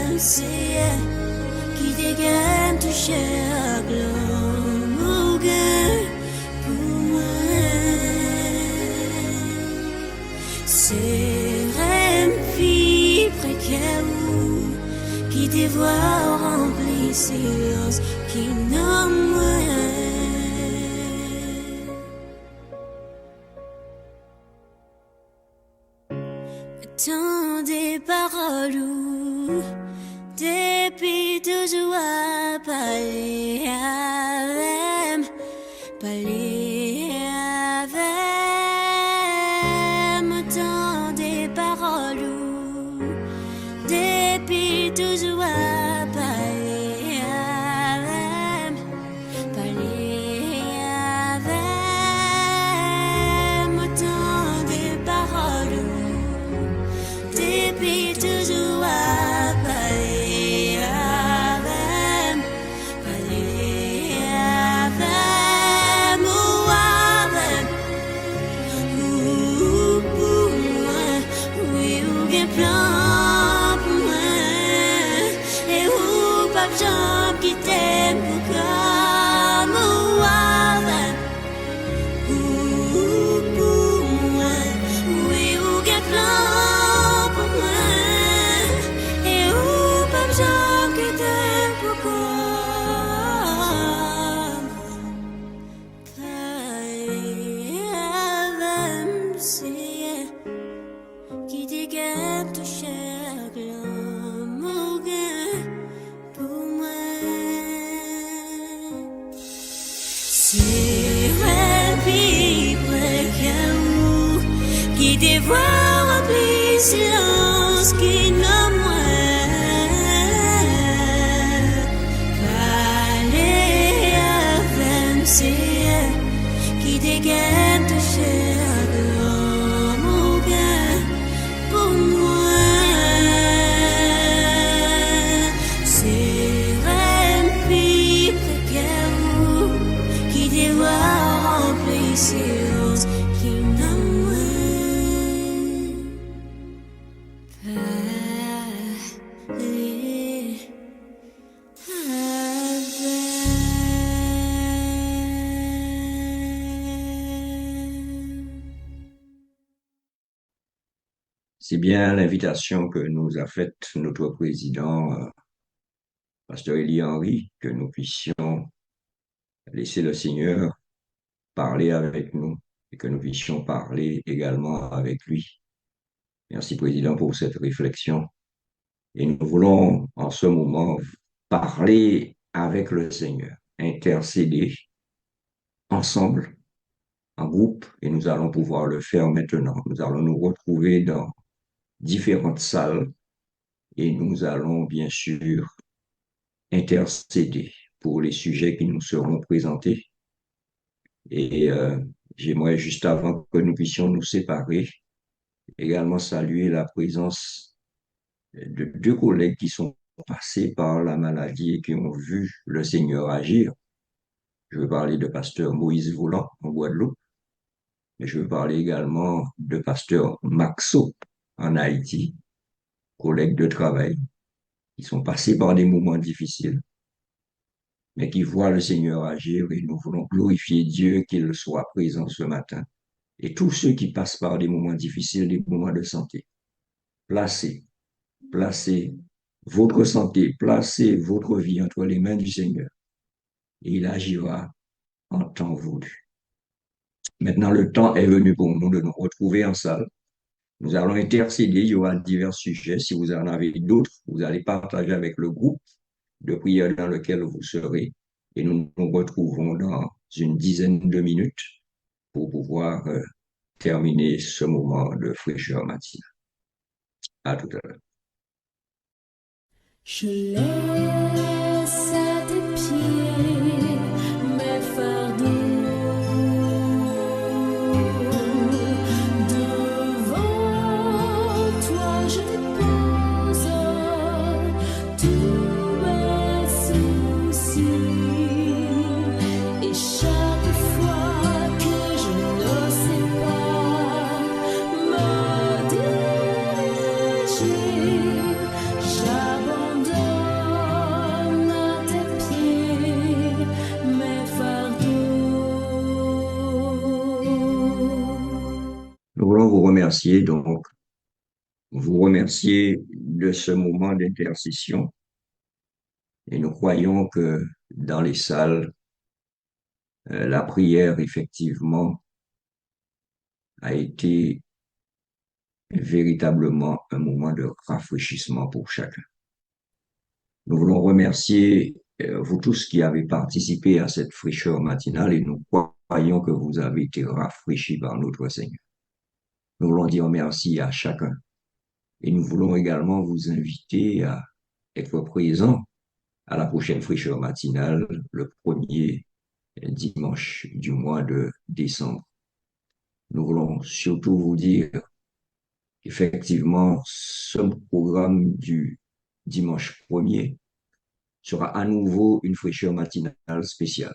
avec Seigneur qui dégaine toucher à l'amour gain pour moi C'est une fille précaire qui te voit remplir silence qui n'a moins Tant des paroles depuis toujours à parler avec tant des paroles depuis toujours à parler avec tant des paroles depuis toujours à parler avec pour moi oui ou bien plan pour moi et ou pas j'en qui t'aime pour comme pour moi oui ou bien plan pour moi et ou pas j'en qui t'aime pour comme qui dégaine toucher l'amour pour moi C'est un vie précaire qui dévoile remplir silence qui n'a moins Parler avec Seigneur qui dégaine toucher l'amour pour moi C'est une fille précaire C'est bien l'invitation que nous a faite notre président, Pasteur Élie Henry, que nous puissions laisser le Seigneur parler avec nous et que nous puissions parler également avec lui. Merci, Président, pour cette réflexion. Et nous voulons en ce moment parler avec le Seigneur, intercéder ensemble, en groupe, et nous allons pouvoir le faire maintenant. Nous allons nous retrouver dans différentes salles et nous allons bien sûr intercéder pour les sujets qui nous seront présentés. Et j'aimerais juste avant que nous puissions nous séparer, également saluer la présence de deux collègues qui sont passés par la maladie et qui ont vu le Seigneur agir. Je veux parler de pasteur Moïse Volant en Guadeloupe, mais je veux parler également de pasteur Maxo en Haïti, collègues de travail, qui sont passés par des moments difficiles, mais qui voient le Seigneur agir et nous voulons glorifier Dieu qu'il soit présent ce matin. Et tous ceux qui passent par des moments difficiles, des moments de santé, placez votre santé, placez votre vie entre les mains du Seigneur et il agira en temps voulu. Maintenant, le temps est venu pour nous de nous retrouver en salle. Nous allons intercéder, il y aura divers sujets. Si vous en avez d'autres, vous allez partager avec le groupe de prière dans lequel vous serez et nous nous retrouvons dans une dizaine de minutes pour pouvoir terminer ce moment de fraîcheur matinale. À tout à l'heure. Je laisse à tes pieds mes fardeaux. Devant toi je dépose tous mes soucis. Et chaque fois que je ne sais pas me diriger, j'abandonne à tes pieds mes fardeaux. Nous voulons vous remercier, donc, vous remercier de ce moment d'intercession et nous croyons que dans les salles, la prière, effectivement, a été véritablement un moment de rafraîchissement pour chacun. Nous voulons remercier vous tous qui avez participé à cette fraîcheur matinale et nous croyons que vous avez été rafraîchis par notre Seigneur. Nous voulons dire merci à chacun et nous voulons également vous inviter à être présents à la prochaine fraîcheur matinale, le premier dimanche du mois de décembre. Nous voulons surtout vous dire qu'effectivement, ce programme du dimanche 1er sera à nouveau une fraîcheur matinale spéciale,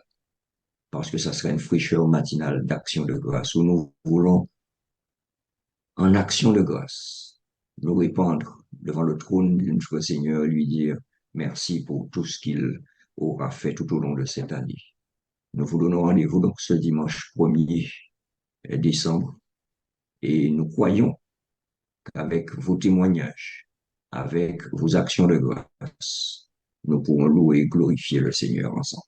parce que ça sera une fraîcheur matinale d'action de grâce, où nous voulons, en action de grâce, nous répandre devant le trône de notre Seigneur, lui dire merci pour tout ce qu'il aura fait tout au long de cette année. Nous vous donnons rendez-vous donc ce dimanche 1er décembre et nous croyons qu'avec vos témoignages, avec vos actions de grâce, nous pourrons louer et glorifier le Seigneur ensemble.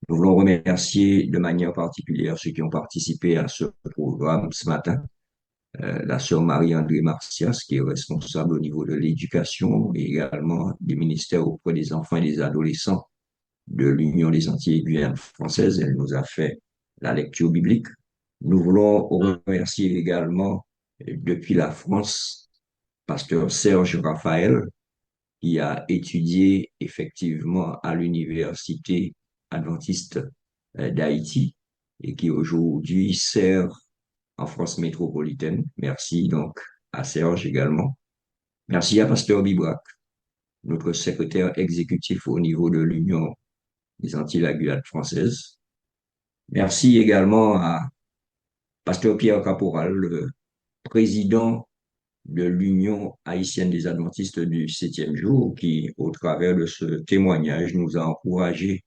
Nous voulons remercier de manière particulière ceux qui ont participé à ce programme ce matin. La sœur Marie-André Martias, qui est responsable au niveau de l'éducation et également du ministère auprès des enfants et des adolescents de l'Union des Antilles et Guyane française. Elle nous a fait la lecture biblique. Nous voulons remercier également, depuis la France, pasteur Serge Raphaël, qui a étudié effectivement à l'Université adventiste d'Haïti et qui aujourd'hui sert en France métropolitaine. Merci donc à Serge également. Merci à pasteur Bibrac, notre secrétaire exécutif au niveau de l'Union des Antilles et la Guyane française. Merci également à pasteur Pierre Caporal, le président de l'Union haïtienne des adventistes du 7e jour, qui, au travers de ce témoignage, nous a encouragés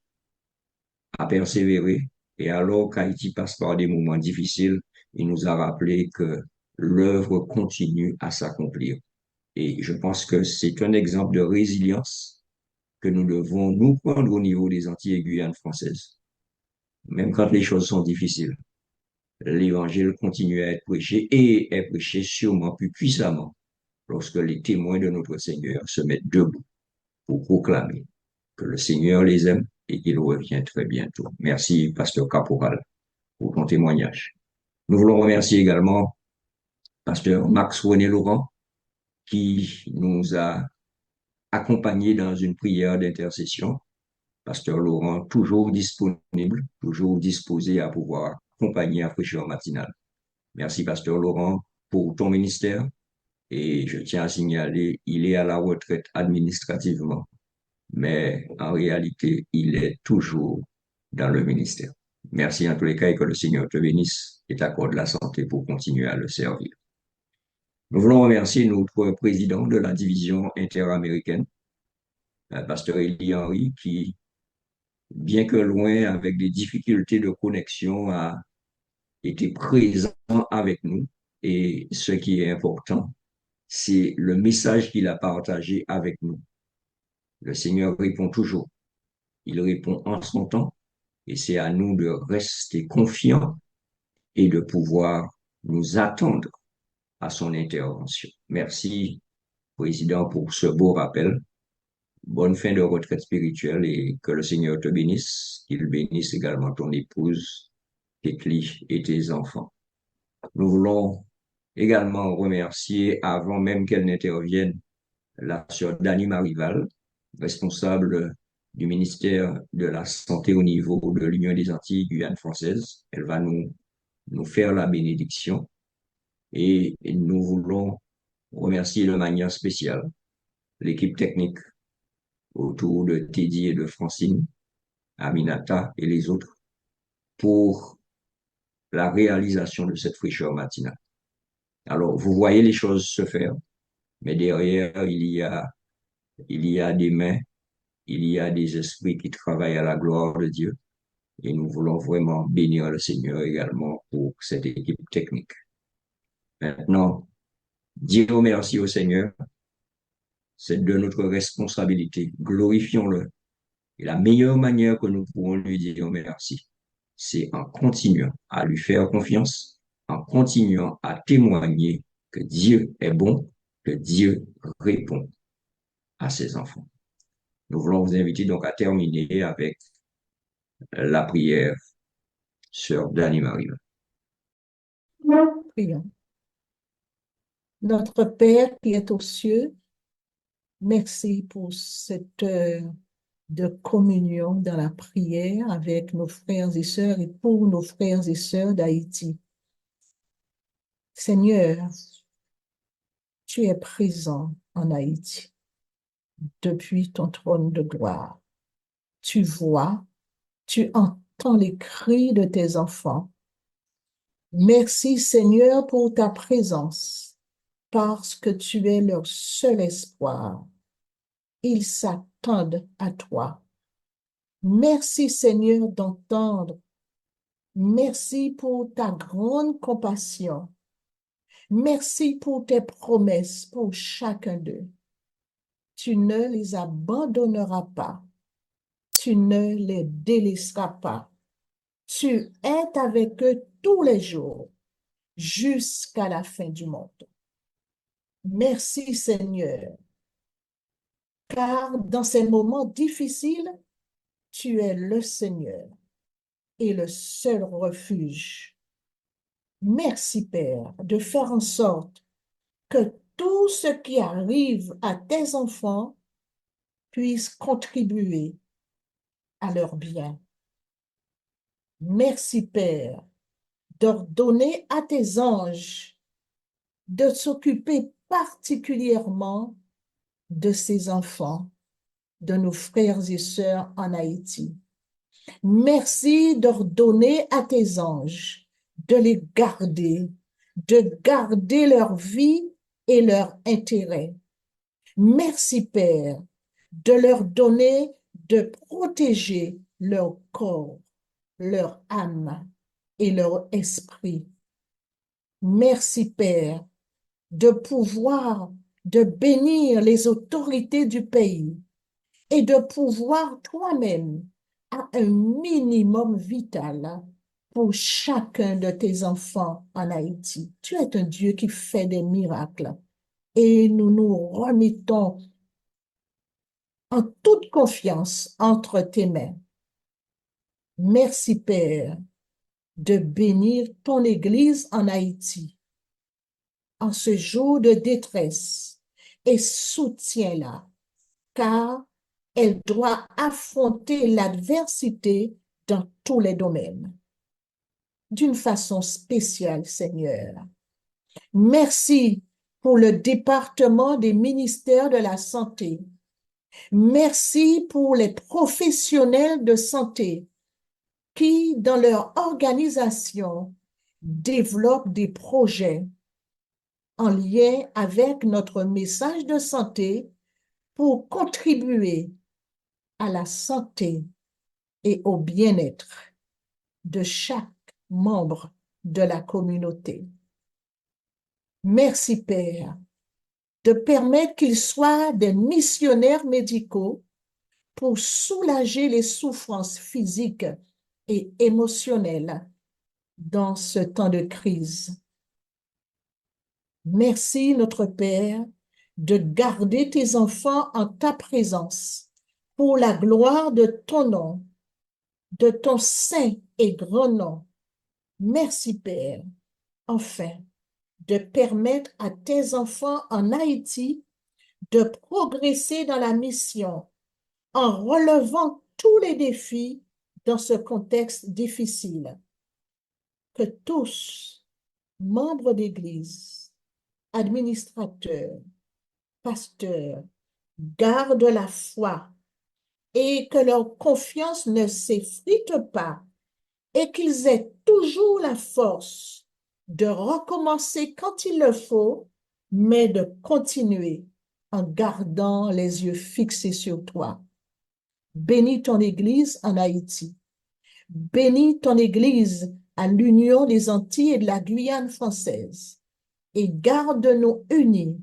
à persévérer. Et alors qu'Haïti passe par des moments difficiles, il nous a rappelé que l'œuvre continue à s'accomplir. Et je pense que c'est un exemple de résilience que nous devons nous prendre au niveau des Antilles et Guyane françaises. Même quand les choses sont difficiles, l'évangile continue à être prêché et est prêché sûrement plus puissamment lorsque les témoins de notre Seigneur se mettent debout pour proclamer que le Seigneur les aime et qu'il revient très bientôt. Merci, Pasteur Caporal, pour ton témoignage. Nous voulons remercier également Pasteur Max René Laurent, qui nous a accompagnés dans une prière d'intercession. Pasteur Laurent, toujours disponible, toujours disposé à pouvoir accompagner à fraîcheur matinale. Merci, Pasteur Laurent, pour ton ministère. Et je tiens à signaler, il est à la retraite administrativement, mais en réalité, il est toujours dans le ministère. Merci en tous les cas et que le Seigneur te bénisse et t'accorde la santé pour continuer à le servir. Nous voulons remercier notre président de la division interaméricaine, Pasteur Elie Henry, qui, bien que loin avec des difficultés de connexion, a été présent avec nous. Et ce qui est important, c'est le message qu'il a partagé avec nous. Le Seigneur répond toujours. Il répond en son temps et c'est à nous de rester confiants et de pouvoir nous attendre à son intervention. Merci, Président, pour ce beau rappel. Bonne fin de retraite spirituelle et que le Seigneur te bénisse, qu'il bénisse également ton épouse, Ketli et tes enfants. Nous voulons également remercier, avant même qu'elle n'intervienne, la sœur Dani Marival, responsable du ministère de la Santé au niveau de l'Union des Antilles Guyane française. Elle va nous faire la bénédiction et nous voulons remercier de manière spéciale l'équipe technique autour de Teddy et de Francine, Aminata et les autres pour la réalisation de cette fraîcheur matinale. Alors, vous voyez les choses se faire, mais derrière, il y a des mains, il y a des esprits qui travaillent à la gloire de Dieu. Et nous voulons vraiment bénir le Seigneur également pour cette équipe technique. Maintenant, dire merci au Seigneur, c'est de notre responsabilité. Glorifions-le. Et la meilleure manière que nous pourrons lui dire merci, c'est en continuant à lui faire confiance, en continuant à témoigner que Dieu est bon, que Dieu répond à ses enfants. Nous voulons vous inviter donc à terminer avec la prière, sœur Dani Marie. Prions. Notre Père qui est aux cieux, merci pour cette heure de communion dans la prière avec nos frères et sœurs et pour nos frères et sœurs d'Haïti. Seigneur, tu es présent en Haïti depuis ton trône de gloire. Tu vois, tu entends les cris de tes enfants. Merci Seigneur pour ta présence, parce que tu es leur seul espoir. Ils s'attendent à toi. Merci Seigneur d'entendre. Merci pour ta grande compassion. Merci pour tes promesses pour chacun d'eux. Tu ne les abandonneras pas. Tu ne les délaisseras pas. Tu es avec eux tous les jours jusqu'à la fin du monde. Merci Seigneur, car dans ces moments difficiles, tu es le Seigneur et le seul refuge. Merci Père de faire en sorte que tout ce qui arrive à tes enfants puisse contribuer à leur bien. Merci Père d'ordonner à tes anges de s'occuper particulièrement de ces enfants, de nos frères et sœurs en Haïti. Merci d'ordonner à tes anges de les garder, de garder leur vie et leur intérêt. Merci Père de leur donner de protéger leur corps, leur âme et leur esprit. Merci, Père, de bénir les autorités du pays et de pouvoir toi-même à un minimum vital pour chacun de tes enfants en Haïti. Tu es un Dieu qui fait des miracles et nous nous remettons en toute confiance entre tes mains. Merci, Père, de bénir ton Église en Haïti en ce jour de détresse et soutiens-la, car elle doit affronter l'adversité dans tous les domaines. D'une façon spéciale, Seigneur. Merci pour le département des ministères de la santé. Merci pour les professionnels de santé qui, dans leur organisation, développent des projets en lien avec notre message de santé pour contribuer à la santé et au bien-être de chaque membre de la communauté. Merci, Père, de permettre qu'ils soient des missionnaires médicaux pour soulager les souffrances physiques et émotionnelles dans ce temps de crise. Merci, notre Père, de garder tes enfants en ta présence pour la gloire de ton nom, de ton saint et grand nom. Merci, Père, enfin, de permettre à tes enfants en Haïti de progresser dans la mission en relevant tous les défis dans ce contexte difficile. Que tous, membres d'Église, administrateurs, pasteurs, gardent la foi et que leur confiance ne s'effrite pas et qu'ils aient toujours la force de recommencer quand il le faut, mais de continuer en gardant les yeux fixés sur toi. Bénis ton Église en Haïti. Bénis ton Église à l'Union des Antilles et de la Guyane française. Et garde-nous unis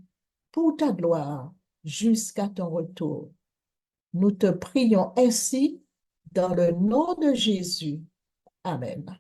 pour ta gloire jusqu'à ton retour. Nous te prions ainsi dans le nom de Jésus. Amen.